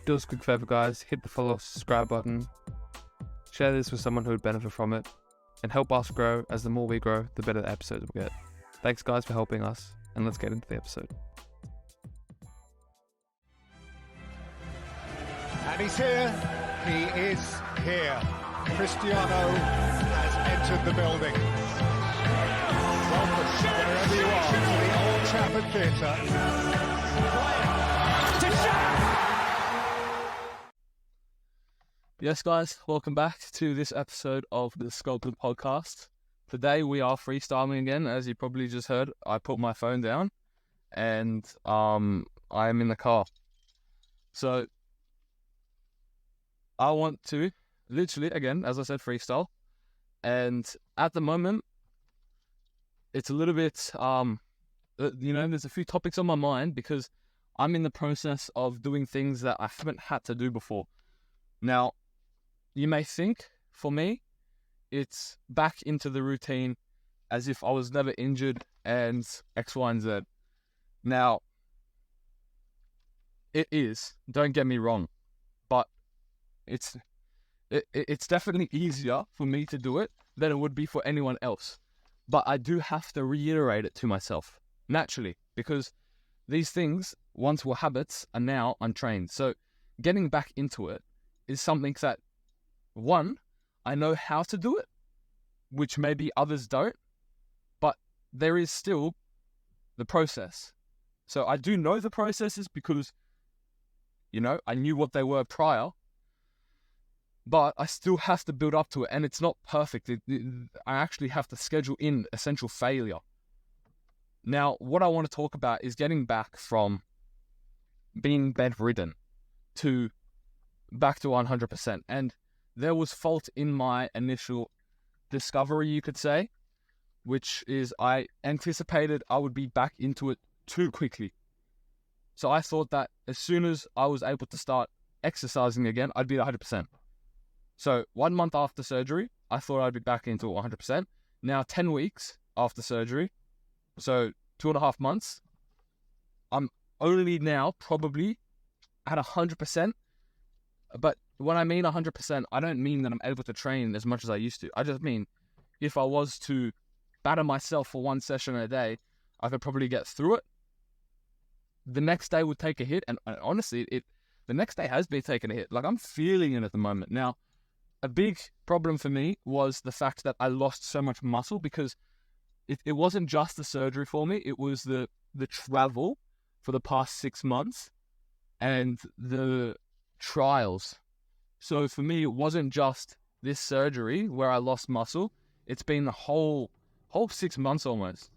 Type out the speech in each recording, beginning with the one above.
Do us a quick favor, guys. Hit the follow, subscribe button. Share this with someone who would benefit from it. And help us grow, as the more we grow, the better the episodes will get. Thanks, guys, for helping us. And let's get into the episode. And he's here. He is here. Cristiano has entered the building. Welcome, wherever you are, to the Old Trafford Theatre. Yes, guys, welcome back to this episode of the SCULPTED podcast. Today we are freestyling again. As you probably just heard, I put my phone down and I am in the car. So I want to literally, again, as I said, freestyle. And at the moment, it's a little bit, there's a few topics on my mind because I'm in the process of doing things that I haven't had to do before. Now, you may think, for me, it's back into the routine as if I was never injured and X, Y, and Z. Now, it is, don't get me wrong, but it's definitely easier for me to do it than it would be for anyone else. But I do have to reiterate it to myself, naturally, because these things, once were habits, are now untrained. So getting back into it is something that, one, I know how to do it, which maybe others don't, but there is still the process. So I do know the processes because, I knew what they were prior, but I still have to build up to it, and it's not perfect. I actually have to schedule in essential failure. Now, what I want to talk about is getting back from being bedridden to back to 100%. And there was fault in my initial discovery, you could say, which is I anticipated I would be back into it too quickly. So I thought that as soon as I was able to start exercising again, I'd be at 100%. So 1 month after surgery, I thought I'd be back into 100%. Now 10 weeks after surgery, so 2.5 months, I'm only now probably at 100%. But when I mean 100%, I don't mean that I'm able to train as much as I used to. I just mean if I was to batter myself for one session a day, I could probably get through it. The next day would take a hit, and honestly, the next day has been taking a hit. Like, I'm feeling it at the moment. Now, a big problem for me was the fact that I lost so much muscle because it wasn't just the surgery for me. It was the travel for the past 6 months and the trials. So for me, it wasn't just this surgery where I lost muscle. It's been the whole 6 months almost.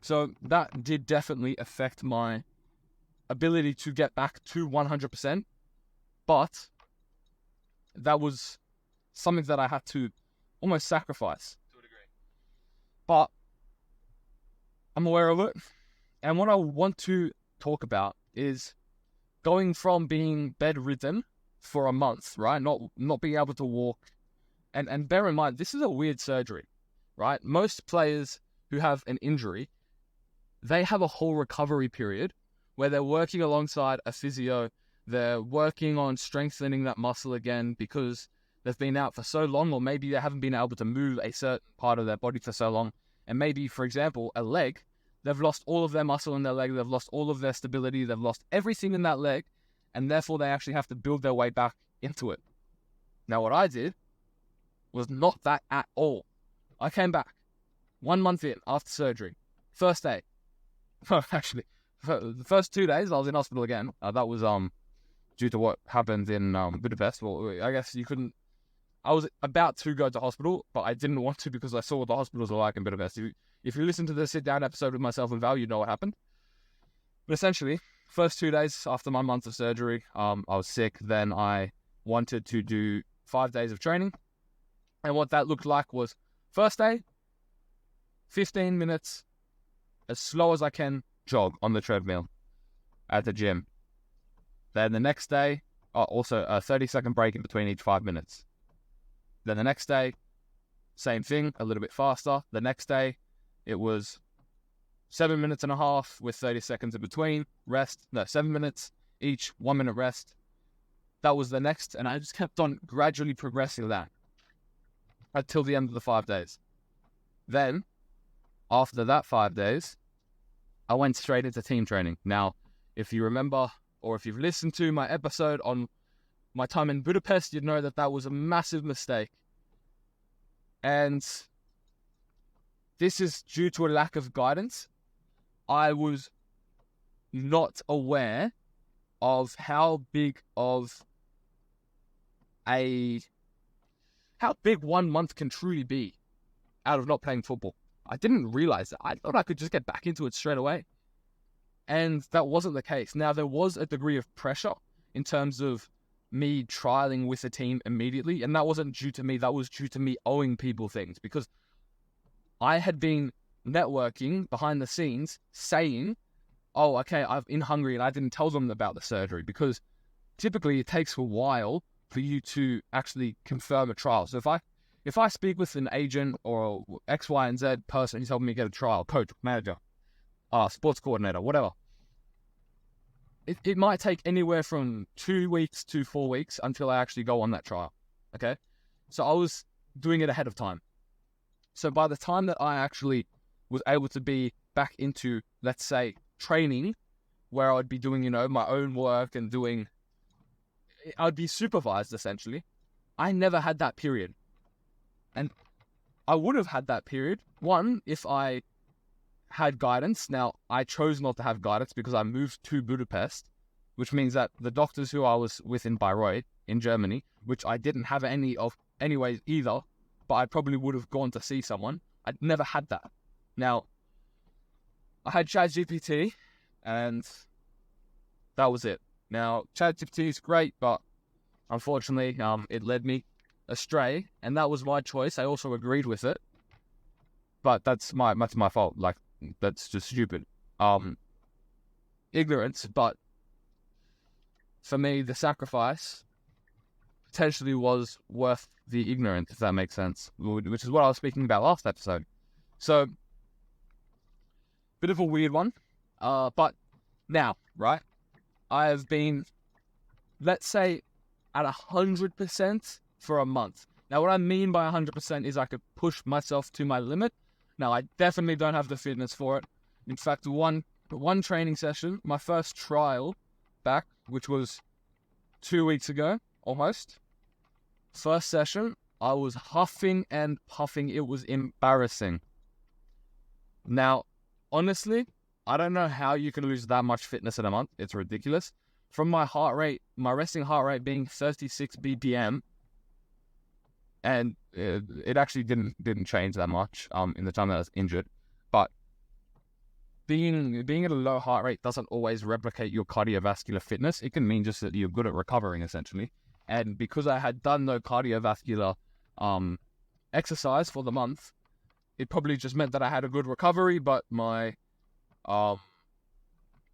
So that did definitely affect my ability to get back to 100%. But that was something that I had to almost sacrifice to a degree. But I'm aware of it. And what I want to talk about is going from being bedridden for a month, right? Not being able to walk. And bear in mind, this is a weird surgery, right? Most players who have an injury, they have a whole recovery period where they're working alongside a physio. They're working on strengthening that muscle again because they've been out for so long, or maybe they haven't been able to move a certain part of their body for so long. And maybe, for example, a leg, they've lost all of their muscle in their leg, they've lost all of their stability, they've lost everything in that leg, and therefore they actually have to build their way back into it. Now, what I did was not that at all. I came back 1 month in after surgery. First day. Actually, the first 2 days I was in hospital again. That was due to what happened in Budapest. Well, I guess you couldn't... I was about to go to hospital, but I didn't want to because I saw what the hospitals are like in Budapest. If you listen to the sit-down episode with myself and Val, you know what happened. But essentially, first 2 days after my month of surgery, I was sick. Then I wanted to do 5 days of training. And what that looked like was, first day, 15 minutes, as slow as I can, jog on the treadmill at the gym. Then the next day, also a 30-second break in between each 5 minutes. Then the next day, same thing, a little bit faster. The next day, it was 7 minutes and a half with 30 seconds in between. Rest, no, 7 minutes each, 1 minute rest. That was the next, and I just kept on gradually progressing that until the end of the 5 days. Then, after that 5 days, I went straight into team training. Now, if you remember, or if you've listened to my episode on my time in Budapest, you'd know that that was a massive mistake. And this is due to a lack of guidance. I was not aware of how big 1 month can truly be out of not playing football. I didn't realize that. I thought I could just get back into it straight away. And that wasn't the case. Now, there was a degree of pressure in terms of me trialing with a team immediately. And that wasn't due to me. That was due to me owing people things. Because I had been networking behind the scenes saying, oh, okay, I'm in Hungary, and I didn't tell them about the surgery. Because typically it takes a while for you to actually confirm a trial. So if I speak with an agent or X, Y, and Z person who's helping me get a trial, coach, manager, sports coordinator, whatever, it might take anywhere from 2 weeks to 4 weeks until I actually go on that trial, okay? So I was doing it ahead of time. So by the time that I actually was able to be back into, let's say, training, where I would be doing, my own work and I'd be supervised, essentially, I never had that period. And I would have had that period, one, if I had guidance. Now, I chose not to have guidance because I moved to Budapest, which means that the doctors who I was with in Bayreuth, in Germany, which I didn't have any of anyways either, but I probably would have gone to see someone. I'd never had that. Now, I had ChatGPT, and that was it. Now, ChatGPT is great, but unfortunately, it led me astray, and that was my choice. I also agreed with it, but that's my fault. Like, that's just stupid. Ignorance, but for me, the sacrifice potentially was worth the ignorance, if that makes sense, which is what I was speaking about last episode. So, bit of a weird one, but now, right, I have been, let's say, at 100% for a month. Now, what I mean by 100% is I could push myself to my limit. Now, I definitely don't have the fitness for it. In fact, one training session, my first trial back, which was 2 weeks ago, almost. First session, I was huffing and puffing. It was embarrassing. Now, honestly, I don't know how you can lose that much fitness in a month. It's ridiculous. From my heart rate, my resting heart rate being 36 BPM, and it actually didn't change that much in the time that I was injured. But being at a low heart rate doesn't always replicate your cardiovascular fitness. It can mean just that you're good at recovering, essentially. And because I had done no cardiovascular exercise for the month, it probably just meant that I had a good recovery, but my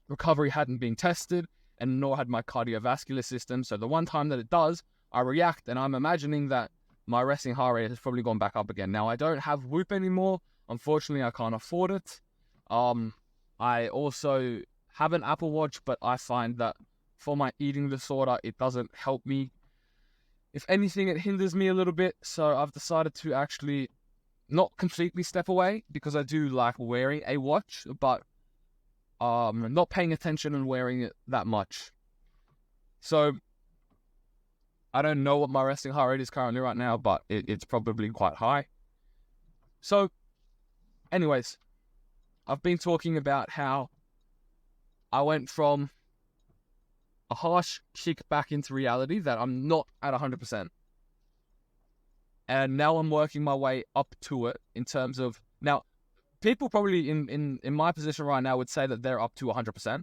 recovery hadn't been tested, and nor had my cardiovascular system. So the one time that it does, I react, and I'm imagining that my resting heart rate has probably gone back up again. Now, I don't have Whoop anymore. Unfortunately, I can't afford it. I also have an Apple Watch, but I find that for my eating disorder, it doesn't help me. If anything, it hinders me a little bit. So I've decided to actually not completely step away, because I do like wearing a watch, but not paying attention and wearing it that much. So I don't know what my resting heart rate is currently right now, but it's probably quite high. So anyways, I've been talking about how I went from a harsh kick back into reality that I'm not at 100%. And now I'm working my way up to it in terms of, now, people probably in my position right now would say that they're up to 100%,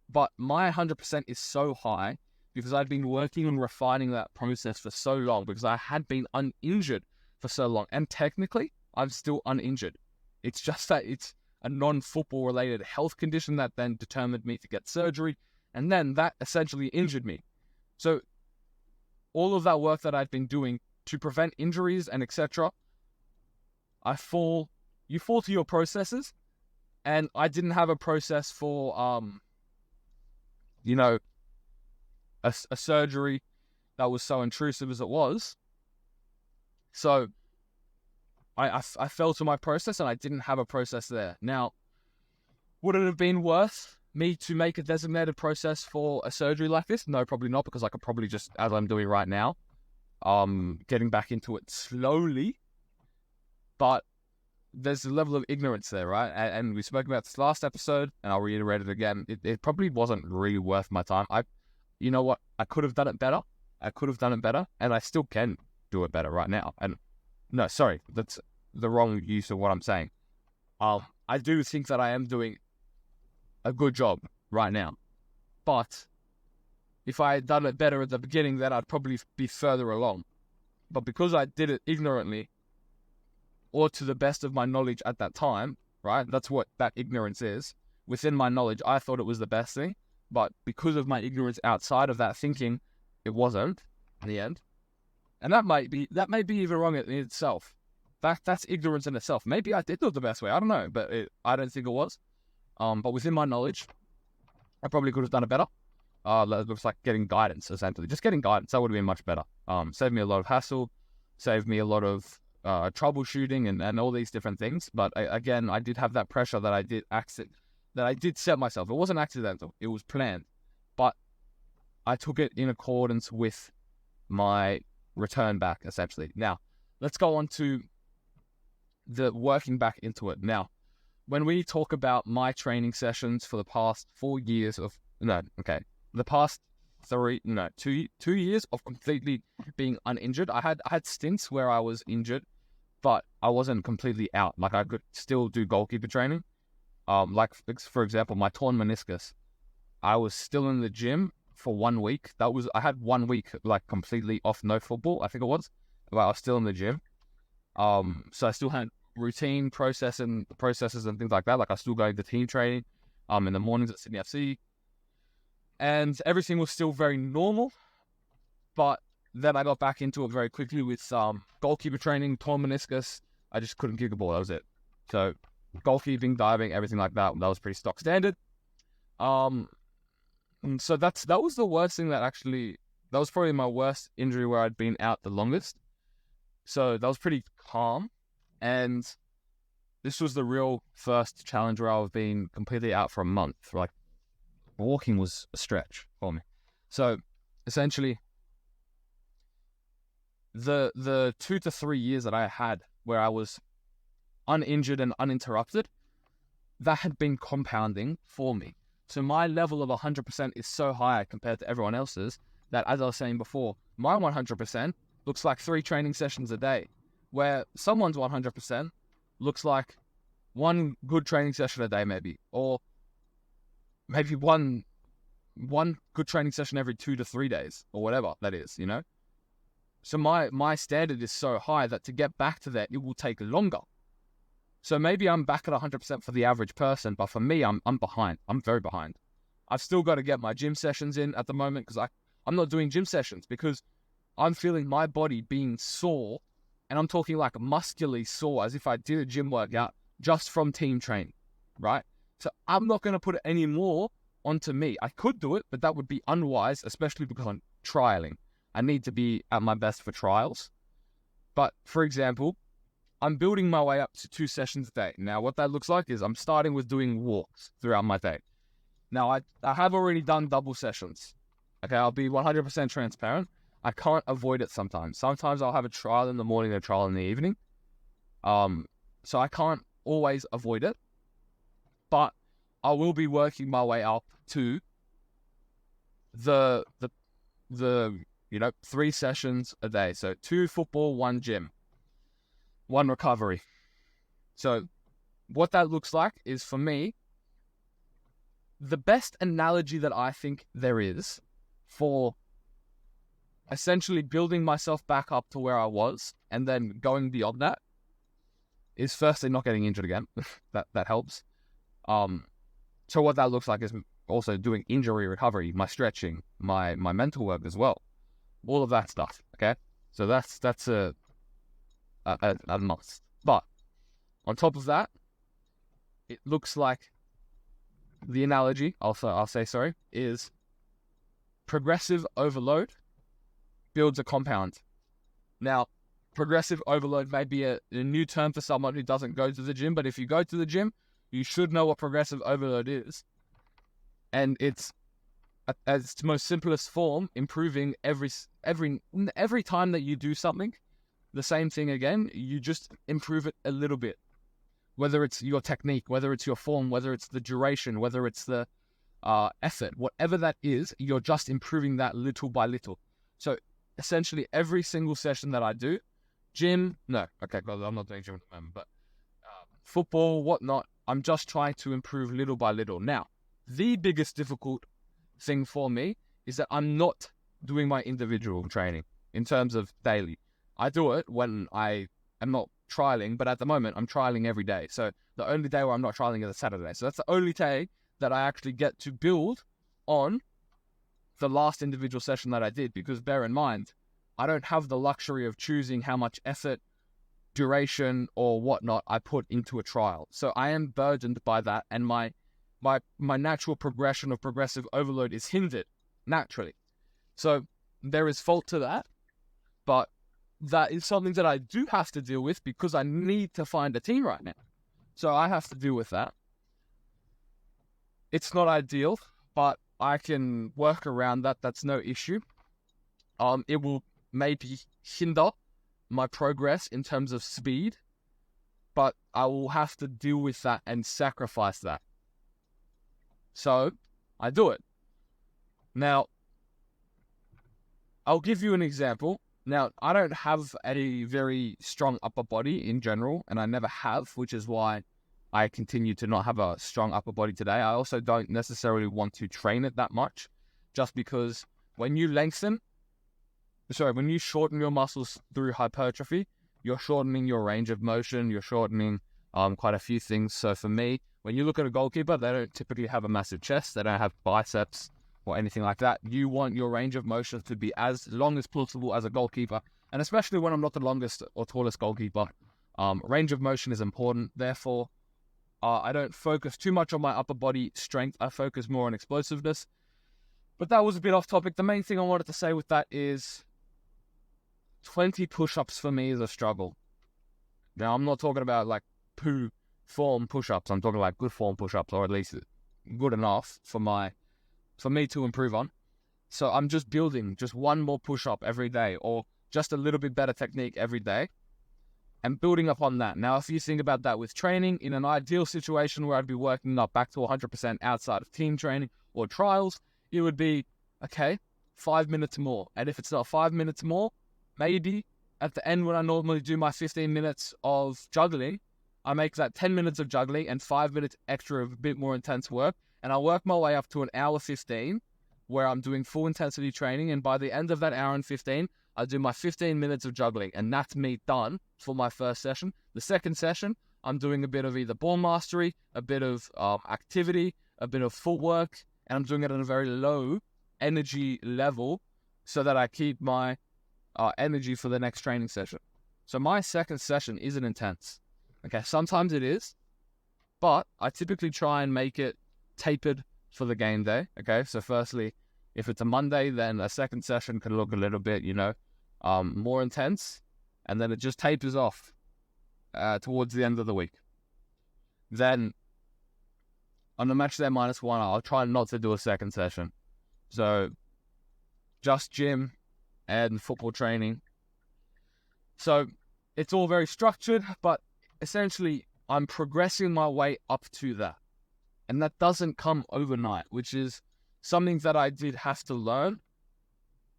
but my 100% is so high because I've been working on refining that process for so long, because I had been uninjured for so long. And technically, I'm still uninjured. It's just that it's a non-football related health condition that then determined me to get surgery, and then that essentially injured me. So all of that work that I've been doing to prevent injuries and etc., you fall to your processes, and I didn't have a process for a surgery that was so intrusive as it was. So I fell to my process and I didn't have a process there. Now, would it have been worth me to make a designated process for a surgery like this? No, probably not, because I could probably just, as I'm doing right now, getting back into it slowly. But there's a level of ignorance there, right? And we spoke about this last episode, and I'll reiterate it again. It probably wasn't really worth my time. You know what? I could have done it better. And I still can do it better right now. And no, sorry, that's the wrong use of what I'm saying. I do think that I am doing a good job right now, but if I had done it better at the beginning, then I'd probably be further along. But because I did it ignorantly, or to the best of my knowledge at that time, right? That's what that ignorance is. Within my knowledge, I thought it was the best thing, but because of my ignorance outside of that thinking, it wasn't in the end. And that may be even wrong in itself. That's ignorance in itself. Maybe I did do it the best way. I don't know, but I don't think it was. But within my knowledge, I probably could have done it better. It looks like getting guidance, essentially. Just getting guidance, that would have been much better. Saved me a lot of hassle, saved me a lot of troubleshooting and all these different things. But again, I did have that pressure that I did set myself. It wasn't accidental. It was planned. But I took it in accordance with my return back, essentially. Now, let's go on to the working back into it. Now, when we talk about my training sessions for the past 4 years the past 2 years of completely being uninjured. I had stints where I was injured, but I wasn't completely out. Like, I could still do goalkeeper training. Like, for example, my torn meniscus, I was still in the gym for 1 week. I had 1 week like completely off, no football, I think it was, but I was still in the gym. So I still had routine processes and things like that. Like, I was still going to team training in the mornings at Sydney FC, and everything was still very normal. But then I got back into it very quickly with goalkeeper training, torn meniscus. I just couldn't kick a ball. That was it. So goalkeeping, diving, everything like that was pretty stock standard. And so that was the worst thing that was probably my worst injury where I'd been out the longest. So that was pretty calm. And this was the real first challenge where I've been completely out for a month. Like, walking was a stretch for me. So essentially, the 2 to 3 years that I had where I was uninjured and uninterrupted, that had been compounding for me. So my level of 100% is so high compared to everyone else's that, as I was saying before, my 100% looks like 3 training sessions a day, where someone's 100% looks like 1 good training session a day, maybe, or maybe one good training session every 2 to 3 days, or whatever that is, you know? So my standard is so high that to get back to that, it will take longer. So maybe I'm back at 100% for the average person, but for me, I'm behind. I'm very behind. I've still got to get my gym sessions in at the moment, because I'm not doing gym sessions because I'm feeling my body being sore, and I'm talking like muscularly sore, as if I did a gym workout just from team training, right? So I'm not going to put it any more onto me. I could do it, but that would be unwise, especially because I'm trialing. I need to be at my best for trials. But for example, I'm building my way up to 2 sessions a day. Now, what that looks like is I'm starting with doing walks throughout my day. Now, I have already done double sessions. Okay, I'll be 100% transparent. I can't avoid it sometimes. Sometimes I'll have a trial in the morning and a trial in the evening. So I can't always avoid it. But I will be working my way up to the 3 sessions a day. So 2 football, 1 gym, 1 recovery. So what that looks like is, for me, the best analogy that I think there is for essentially building myself back up to where I was and then going beyond that is, firstly, not getting injured again. that helps. So what that looks like is also doing injury recovery, my stretching, my mental work as well. All of that stuff, okay? So that's a must. But on top of that, it looks like the analogy, I'll say, is progressive overload builds a compound. Now, progressive overload may be a new term for someone who doesn't go to the gym, but if you go to the gym, you should know what progressive overload is. And it's, as its most simplest form, improving every time that you do something, the same thing again, you just improve it a little bit. Whether it's your technique, whether it's your form, whether it's the duration, whether it's the effort, whatever that is, you're just improving that little by little. So essentially every single session that I do, gym, no, okay, well, I'm not doing gym at the moment, but football, whatnot, I'm just trying to improve little by little. Now, the biggest difficult thing for me is that I'm not doing my individual training in terms of daily. I do it when I am not trialing, but at the moment I'm trialing every day. So the only day where I'm not trialing is a Saturday. So that's the only day that I actually get to build on the last individual session that I did, because bear in mind, I don't have the luxury of choosing how much effort, duration, or whatnot I put into a trial. So I am burdened by that, and my natural progression of progressive overload is hindered naturally. So there is fault to that, but that is something that I do have to deal with because I need to find a team right now. So I have to deal with that. It's not ideal, but I can work around that. That's no issue. It will maybe hinder my progress in terms of speed, but I will have to deal with that and sacrifice that. So I do it. Now, I'll give you an example. Now, I don't have a very strong upper body in general, and I never have, which is why I continue to not have a strong upper body today. I also don't necessarily want to train it that much, just because when you shorten your muscles through hypertrophy, you're shortening your range of motion, you're shortening quite a few things. So for me, when you look at a goalkeeper, they don't typically have a massive chest, they don't have biceps or anything like that. You want your range of motion to be as long as possible as a goalkeeper, and especially when I'm not the longest or tallest goalkeeper, range of motion is important. Therefore, I don't focus too much on my upper body strength. I focus more on explosiveness. But that was a bit off topic. The main thing I wanted to say with that is 20 push-ups for me is a struggle. Now, I'm not talking about like poo form push-ups. I'm talking like good form push-ups, or at least good enough for me to improve on. So I'm just building just one more push-up every day, or just a little bit better technique every day, and building upon that. Now, if you think about that with training, in an ideal situation where I'd be working up back to 100% outside of team training or trials, it would be, okay, 5 minutes more. And if it's not 5 minutes more, maybe at the end when I normally do my 15 minutes of juggling, I make that 10 minutes of juggling and 5 minutes extra of a bit more intense work. And I'll work my way up to an hour 15 where I'm doing full intensity training. And by the end of that hour and 15, I do my 15 minutes of juggling. And that's me done for my first session. The second session, I'm doing a bit of either ball mastery, a bit of activity, a bit of footwork. And I'm doing it at a very low energy level so that I keep my energy for the next training session. So my second session isn't intense. Okay, sometimes it is, but I typically try and make it tapered for the game day. Okay, so firstly, if it's a Monday, then a second session could look a little bit, more intense, and then it just tapers off towards the end of the week. Then on the match day -1, I'll try not to do a second session. So just gym and football training. So it's all very structured, but essentially I'm progressing my way up to that. And that doesn't come overnight, which is something that I did have to learn.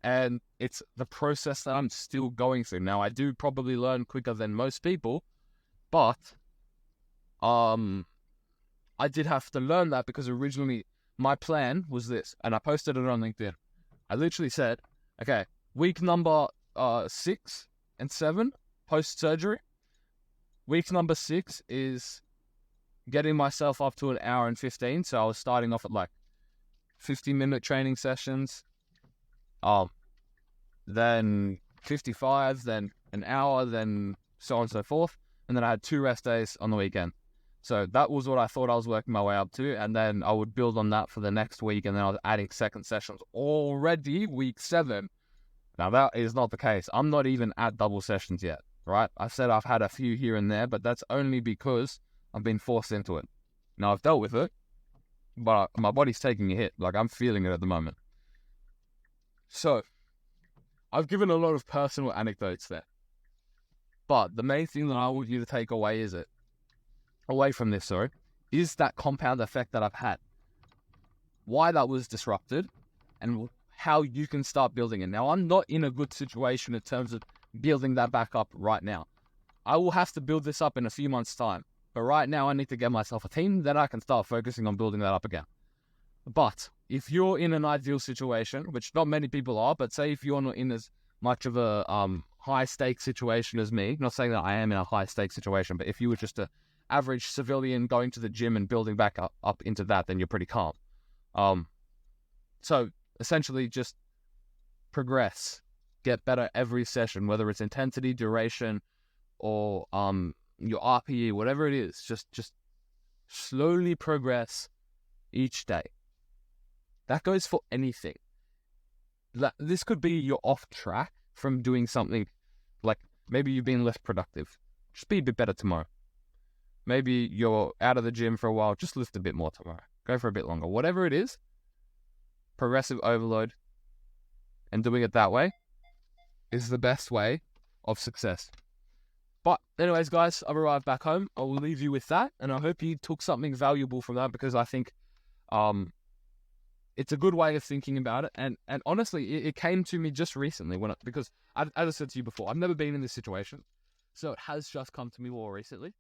And it's the process that I'm still going through. Now, I do probably learn quicker than most people, but I did have to learn that because originally my plan was this, and I posted it on LinkedIn. I literally said, okay, week number 6 and 7 post-surgery. Week number 6 is getting myself up to an hour and 15. So I was starting off at like 50-minute training sessions, then 55, then an hour, then so on and so forth. And then I had 2 rest days on the weekend. So that was what I thought I was working my way up to. And then I would build on that for the next week. And then I was adding second sessions already week 7. Now, that is not the case. I'm not even at double sessions yet, right? I said I've had a few here and there, but that's only because I've been forced into it. Now, I've dealt with it, but my body's taking a hit. Like, I'm feeling it at the moment. So, I've given a lot of personal anecdotes there. But the main thing that I want you to take away is that compound effect that I've had. Why that was disrupted and how you can start building it. Now, I'm not in a good situation in terms of building that back up right now. I will have to build this up in a few months' time. But right now, I need to get myself a team, then I can start focusing on building that up again. But if you're in an ideal situation, which not many people are, but say if you're not in as much of a high-stakes situation as me, not saying that I am in a high-stakes situation, but if you were just an average civilian going to the gym and building back up into that, then you're pretty calm. So essentially just progress, get better every session, whether it's intensity, duration, or your RPE, whatever it is, just slowly progress each day. That goes for anything. This could be you're off track from doing something, like maybe you've been less productive. Just be a bit better tomorrow. Maybe you're out of the gym for a while, just lift a bit more tomorrow. Go for a bit longer. Whatever it is, progressive overload and doing it that way is the best way of success. But anyways, guys, I've arrived back home. I will leave you with that, and I hope you took something valuable from that, because I think it's a good way of thinking about it. And honestly, it came to me just recently because as I said to you before, I've never been in this situation, so it has just come to me more recently.